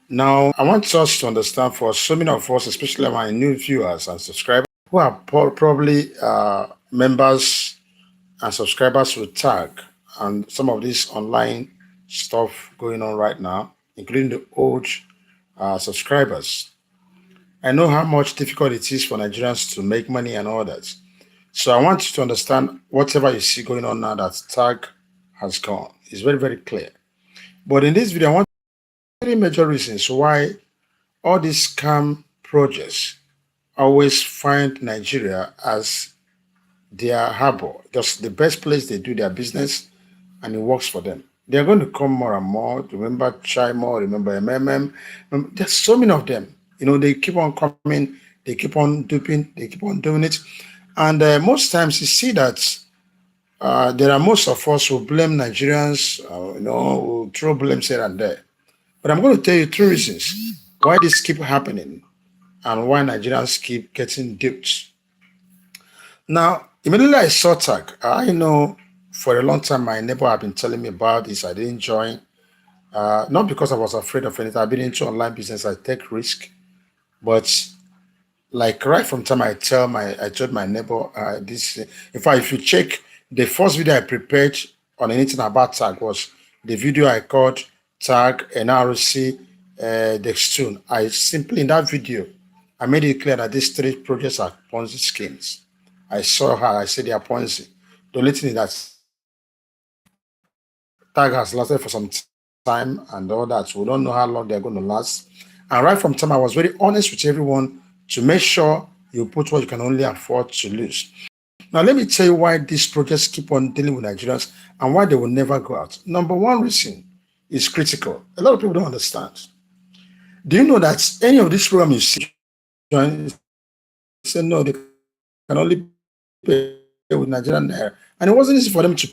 Now, I want us to understand for so many of us, especially my new viewers and subscribers, who are probably members and subscribers with tag and some of this online stuff going on right now, including the old subscribers. I know how much difficult it is for Nigerians to make money and all that. So I want you to understand whatever you see going on now that tag has gone. It's very, very clear. But in this video, I want three major reasons why all these scam projects always find Nigeria as their harbor, just the best place they do their business, and it works for them. They're going to come more and more. Remember Chimo, remember MMM. There's so many of them. They keep on coming, they keep on duping, they keep on doing it. And most times you see that there are most of us who blame Nigerians, who throw blames here and there. But I'm going to tell you three reasons why this keep happening and why Nigerians keep getting duped. Now, immediately I saw tag, I know for a long time my neighbor had been telling me about this. I didn't join, not because I was afraid of anything. I've been into online business. I take risk, but like right from time I told my neighbor this. In fact, if you check the first video I prepared on anything about tag was the video I called tag NRC Dextune. I simply in that video I made it clear that these three projects are Ponzi schemes. I saw her, I said they are Ponzi. The only thing is that tag has lasted for some time and all that. We don't know how long they're going to last. And right from time I was very honest with everyone to make sure you put what you can only afford to lose. Now, let me tell you why these projects keep on dealing with Nigerians and why they will never go out. Number one reason is critical. A lot of people don't understand. Do you know that any of these programs you see, say no, they can only pay with Nigerian naira, and it wasn't easy for them to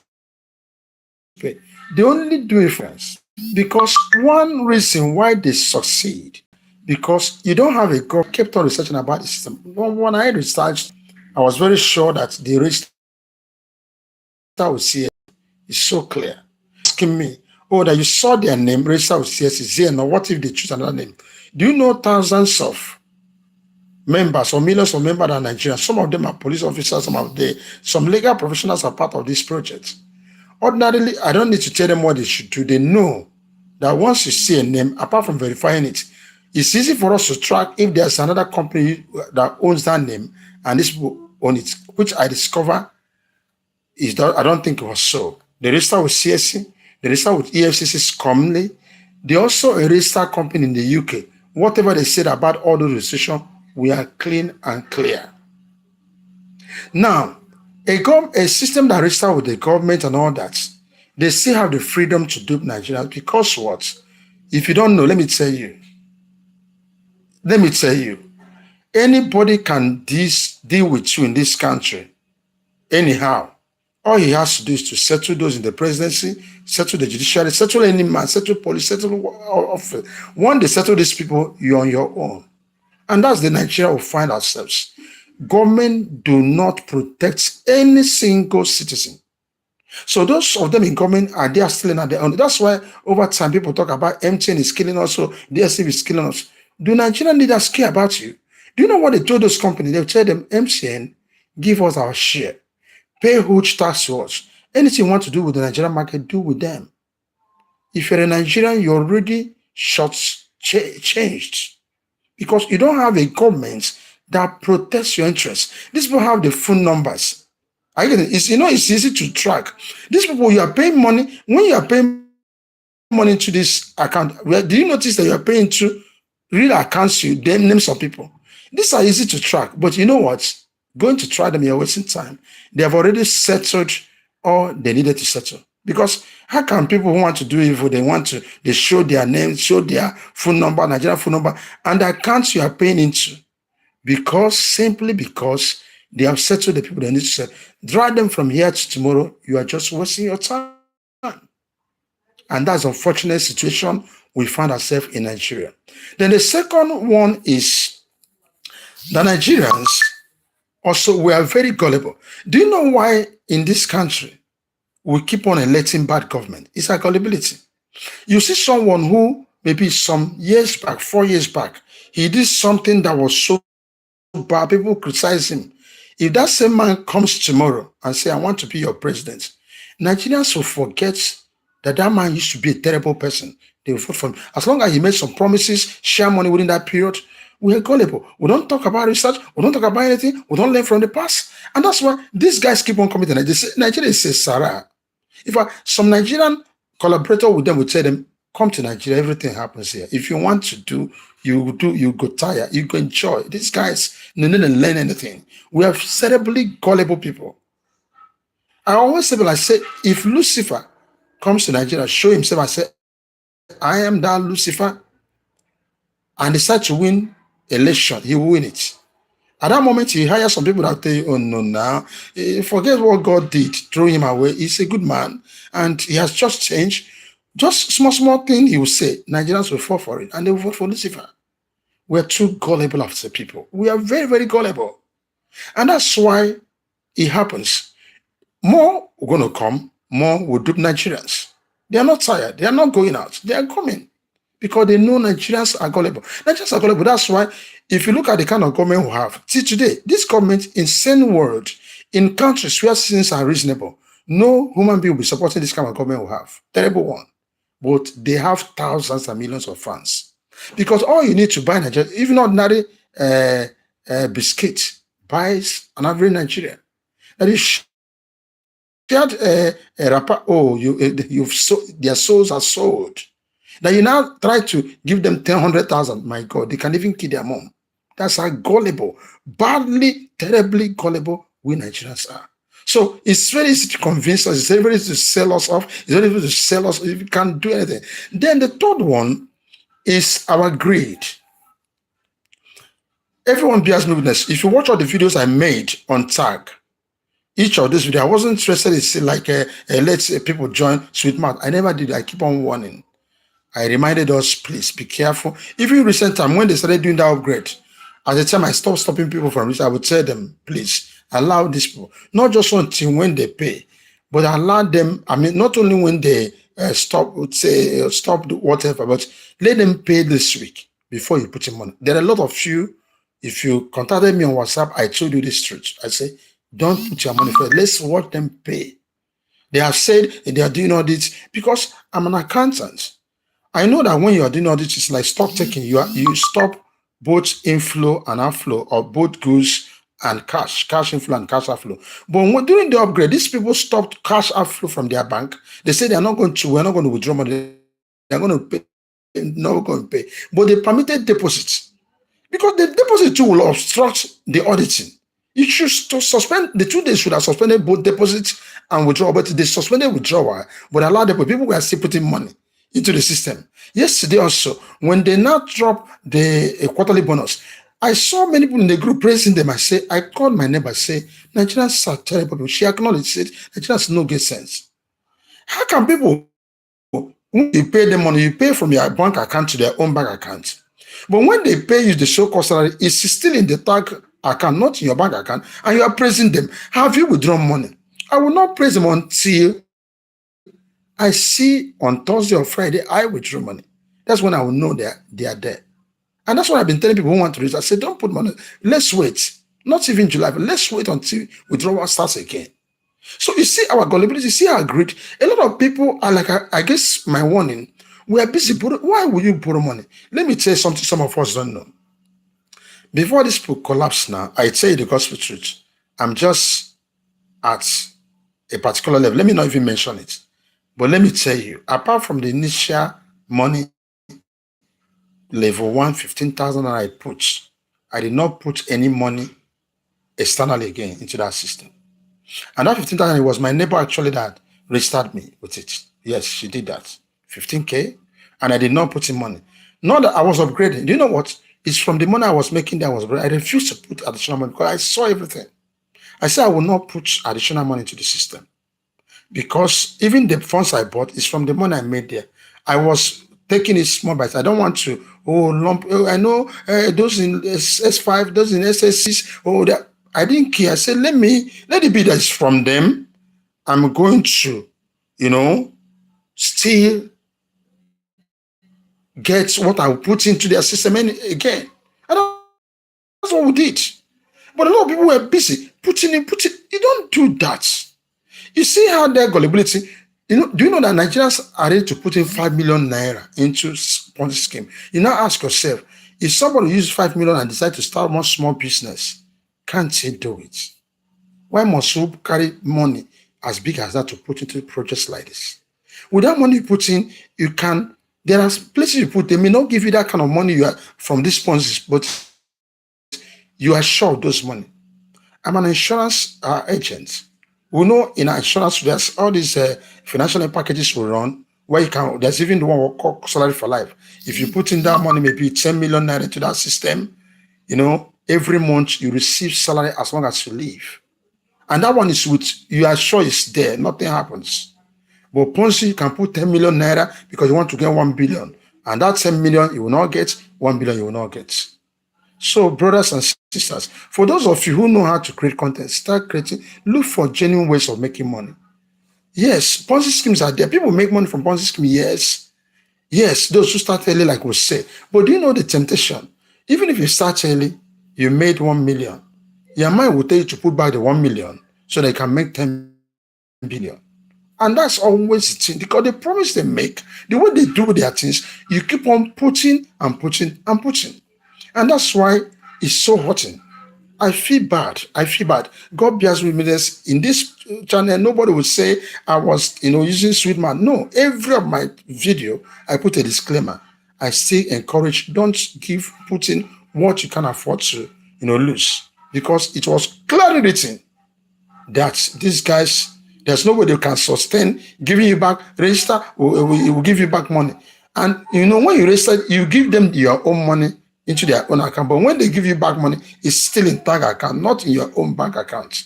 pay. They only do it for us because one reason why they succeed, because you don't have a government kept on researching about the system. When I researched, I was very sure that the register with CS is so clear. Asking me, oh, that you saw their name, register with CS is here. Now, what if they choose another name? Do you know thousands of members or millions of members in Nigeria? Some of them are police officers, some legal professionals are part of this project. Ordinarily, I don't need to tell them what they should do. They know that once you see a name, apart from verifying it, it's easy for us to track if there's another company that owns that name and these people own it, which I discover is that I don't think it was so. They register with CSC, they register with EFCC commonly. They also a registered company in the UK. Whatever they said about all those restrictions, we are clean and clear. Now, a system that registers with the government and all that, they still have the freedom to dupe Nigerians because what? If you don't know, let me tell you. Anybody can deal with you in this country anyhow. All he has to do is to settle those in the presidency, settle the judiciary, settle any man, settle police, settle office. Once they settle these people, you're on your own. And that's the Nigeria we find ourselves. Government do not protect any single citizen. So those of them in government are there stealing at their own. That's why over time people talk about MTN is killing us, so DSTV is killing us. Do Nigerian leaders care about you? Do you know what they told those companies? They'll tell them, MTN, give us our share. Pay huge tax to us. Anything you want to do with the Nigerian market, do with them. If you're a Nigerian, you're already changed. Because you don't have a government that protects your interests. These people have the phone numbers. It's easy to track. These people, you are paying money. When you are paying money to this account, do you notice that you are paying to real accounts, names of people? These are easy to track. But you know what? Going to try them, you're wasting time. They have already settled all they needed to settle. Because how can people who want to do evil, they show their name, show their phone number, Nigerian phone number, and the accounts you are paying into? Simply because they have settled the people they need to settle. Drag them from here to tomorrow, you are just wasting your time. And that's an unfortunate situation we find ourselves in Nigeria. Then the second one is the Nigerians also, we are very gullible. Do you know why in this country we keep on electing bad government? It's our gullibility. You see someone who maybe some years back, 4 years back, he did something that was so bad. People criticize him. If that same man comes tomorrow and say, I want to be your president, Nigerians will forget that that man used to be a terrible person. They will vote for him. As long as he made some promises, share money within that period, we are gullible. We don't talk about research. We don't talk about anything. We don't learn from the past. And that's why these guys keep on coming to Nigeria. Nigeria is a Sarah. If some Nigerian collaborator with them would tell them, come to Nigeria, everything happens here. If you want to do, you go tired, you go enjoy. These guys, they didn't learn anything. We are terribly gullible people. I always say, I say, if Lucifer comes to Nigeria, show himself, I say, I am that Lucifer, and decide to win election, he will win it. At that moment, he hire some people that tell you, oh no, now, forget what God did, throw him away. He's a good man, and he has just changed. Just small thing he will say, Nigerians will fall for it, and they will vote for Lucifer. We're too gullible as a people. We are very gullible. And that's why it happens. More are going to come, more will dupe Nigerians. They are not tired. They are not going out. They are coming because they know Nigerians are gullible. Nigerians are gullible. That's why if you look at the kind of government we have, see today, this government in same world, in countries where citizens are reasonable, no human being will be supporting this kind of government we have. Terrible one. But they have thousands and millions of fans. Because all you need to buy Nigeria, even ordinary biscuit, buys an average Nigerian. That is shared wrapper. Oh, their souls are sold. Now you now try to give them 100,000. My God, they can even kill their mom. That's how gullible, badly, terribly gullible we Nigerians are. So it's very easy to convince us. It's very easy to sell us off. It's very easy to sell us if you can't do anything. Then the third one is our greed. Everyone bears me witness. If you watch all the videos I made on tag, each of these videos, I wasn't interested in say like let's people join Sweet Mouth. I never did. I keep on warning. I reminded us, please be careful. Even recent time when they started doing that upgrade, at the time I stopped stopping people from this, I would tell them, please allow these people, not just until when they pay, but allow them. I mean, not only when they stop whatever, but let them pay this week before you put in money. There are a lot of you. If you contacted me on WhatsApp, I told you this truth. I say, don't put your money first. Let's watch them pay. They have said they are doing all this because I'm an accountant. I know that when you are doing all this, it's like stock taking. You stop both inflow and outflow, or both goods and cash inflow and cash outflow. But during the upgrade, these people stopped cash outflow from their bank. They say we're not going to withdraw money. They're going to pay, not going to pay. But they permitted deposits because the deposit too will obstruct the auditing. You should suspend the 2 days should have suspended both deposits and withdrawal, but they suspended withdrawal, but allowed them. People were still putting money into the system. Yesterday also, when they now drop the quarterly bonus, I saw many people in the group praising them. I called my neighbor, say, Nigerians are terrible people. She acknowledged it. Nigerians no get sense. How can people, when you pay them money, you pay from your bank account to their own bank account. But when they pay you the so-called salary, it's still in the tag account, not in your bank account, and you are praising them. Have you withdrawn money? I will not praise them until I see on Thursday or Friday, I withdraw money. That's when I will know they are there. And that's what I've been telling people who want to reach. I say, don't put money. Let's wait. Not even July, but let's wait until withdrawal starts again. So you see our gullibility, you see our greed. A lot of people are like, I guess my warning, we are busy borrowing. Why will you borrow money? Let me tell you something some of us don't know. Before this book collapse now, I tell you the gospel truth. I'm just at a particular level. Let me not even mention it. But let me tell you, apart from the initial money, level 1, 15,000 that I put, I did not put any money externally again into that system. And that 15,000, it was my neighbor actually that registered me with it. Yes, she did that. 15K. And I did not put in money. Not that I was upgrading. Do you know what? It's from the money I was making that I was upgrading. I refused to put additional money because I saw everything. I said I will not put additional money into the system. Because even the funds I bought is from the money I made there. I was taking it small bites. I don't want to, I know those in S5, those in SS6, that. I didn't care. I said, let it be that it's from them. I'm going to, still get what I put into their system again. And that's what we did. But a lot of people were busy putting in. You don't do that. You see how their gullibility. Do you know that Nigerians are ready to put in 5 million naira into Ponzi scheme? You now ask yourself, if somebody uses 5 million and decide to start one small business, can't he do it? Why must you carry money as big as that to put into projects like this? With that money you put in, you can. There are places you put. They may not give you that kind of money you are from this Ponzi, but you are sure of those money. I'm an insurance agent. We know in our insurance, there's all these financial packages we run where you can, there's even the one we call salary for life. If you put in that money, maybe 10 million naira into that system, every month you receive salary as long as you live. And that one is with, you are sure it's there, nothing happens. But Ponzi, you can put 10 million naira because you want to get 1 billion. And that 10 million you will not get, 1 billion you will not get. So, brothers and sisters, for those of you who know how to create content, start creating, look for genuine ways of making money. Yes, Ponzi schemes are there. People make money from Ponzi schemes, yes. Yes, those who start early, like we say. But do you know the temptation? Even if you start early, you made 1 million. Your mind will tell you to put back the 1 million so they can make 10 billion. And that's always the thing, because the promise they make, the way they do their things, you keep on putting and putting and putting. And that's why it's so hurting. I feel bad. God bears with me. In this channel, nobody would say I was, using sweet man. No, every of my video, I put a disclaimer. I still encourage, don't put in what you can afford to, lose. Because it was clearly written that these guys, there's nobody who can sustain giving you back, register, will give you back money. And, when you register, you give them your own money into their own account. But when they give you back money, it's still in tag account, not in your own bank account.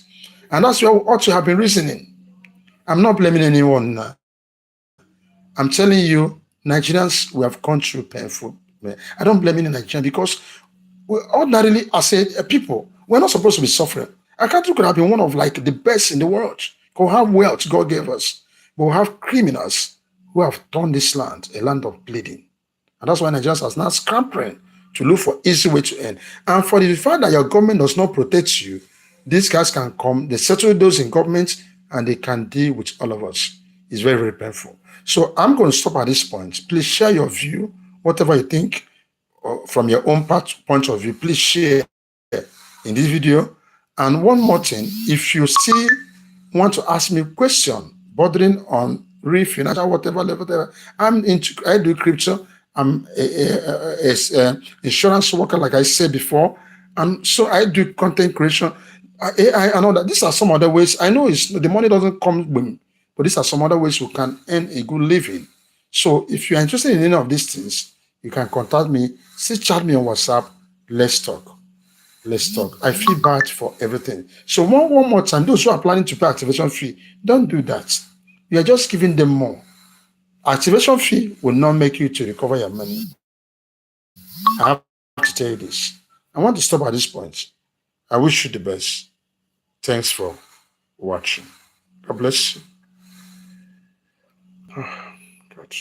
And that's what ought to have been reasoning. I'm not blaming anyone now. I'm telling you, Nigerians, we have gone through painful. I don't blame any Nigerian because we ordinarily, as a people, we're not supposed to be suffering. Our country could have been one of the best in the world. Could have wealth God gave us. But we have criminals who have turned this land a land of bleeding. And that's why Nigerians are now scrambling to look for easy way to earn. And for the fact that your government does not protect you, these guys can come, they settle those in government, and they can deal with all of us. It's very, very painful. So I'm going to stop at this point. Please share your view, whatever you think from your own point of view. Please share in this video. And one more thing, if you still want to ask me a question bordering on real financial, whatever, I do crypto. I'm a insurance worker, like I said before. And so I do content creation, AI and all that. These are some other ways. I know the money doesn't come with me, but these are some other ways you can earn a good living. So if you're interested in any of these things, you can contact me. Still chat me on WhatsApp. Let's talk. I feel bad for everything. So one more time, those who are planning to pay activation fee, don't do that. You are just giving them more. Activation fee will not make you to recover your money. I have to tell you this. I want to stop at this point. I wish you the best. Thanks for watching. God bless you. God.